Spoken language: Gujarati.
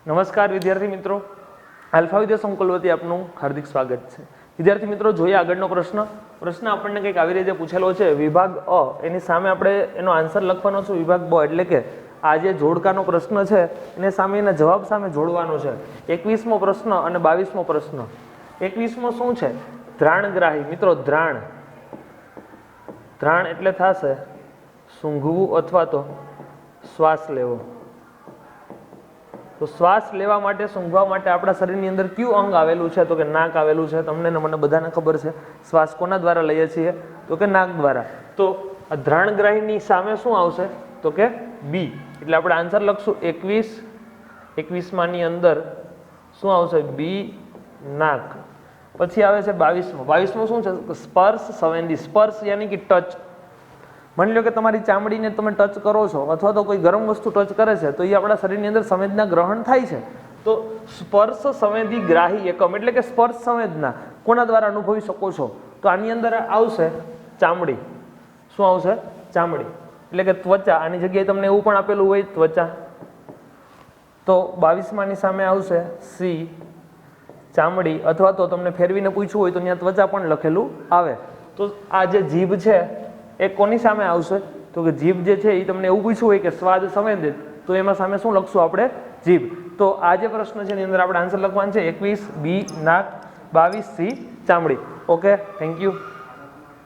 નમસ્કાર વિદ્યાર્થી મિત્રો, આલ્ફા વિદ્યા સંકુલ વતી આપનું હાર્દિક સ્વાગત છે. વિદ્યાર્થી મિત્રો, જોઈએ આગળનો પ્રશ્ન આપણને કંઈક આવી રીતે પૂછેલો છે. વિભાગ અ એની સામે આપણે એનો આન્સર લખવાનો છે વિભાગ બ, એટલે કે આ જે જોડકાનો પ્રશ્ન છે એને સામે એના જવાબ સામે જોડવાનો છે. 21મો પ્રશ્ન અને 22મો પ્રશ્ન. 21મો શું છે? ધ્રાણગ્રાહી. મિત્રો, ધ્રાણ એટલે થશે સૂંઘવું અથવા તો શ્વાસ લેવો. તો શ્વાસ લેવા માટે, સૂંઘવા માટે આપણા શરીરની અંદર કયું અંગ આવેલું છે? તો કે નાક આવેલું છે. તમને ને મને બધાને ખબર છે શ્વાસ કોના દ્વારા લઈએ છીએ? તો કે નાક દ્વારા. તો આ ધ્રાણગ્રાહીની સામે શું આવશે? તો કે બી. એટલે આપણે આન્સર લખશું 21માની અંદર શું આવશે? બી, નાક. પછી આવે છે 22મો શું છે? સ્પર્શ સંવેદી. સ્પર્શ યાની કે ટચ. માની લો કે તમારી ચામડીને તમે ટચ કરો છો અથવા તો કોઈ ગરમ વસ્તુ ટચ કરે છે તો એ આપણા શરીરની અંદર સંવેદના ગ્રહણ થાય છે. તો સ્પર્શ સંવેદી ગ્રાહી એકમ એટલે કે સ્પર્શ સંવેદના કોના દ્વારા અનુભવી શકો છો? તો આની અંદર આવશે ચામડી. શું આવશે? ચામડી એટલે કે ત્વચા. આની જગ્યાએ તમને એવું પણ આપેલું હોય ત્વચા. તો 22માની સામે આવશે સી, ચામડી, અથવા તો તમને ફેરવીને પૂછવું હોય તો ત્યાં ત્વચા પણ લખેલું આવે. તો આ જે જીભ છે એ કોની સામે આવશે? તો કે જીભ જે છે એ તમને એવું પૂછવું હોય કે સ્વાદ સંવેદિત, તો એમાં સામે શું લખશું આપણે? જીભ. તો આ જે પ્રશ્ન છે એની અંદર આપણે આન્સર લખવાનું છે 21 બી, નાક, 22 સી, ચામડી. Okay, thank you.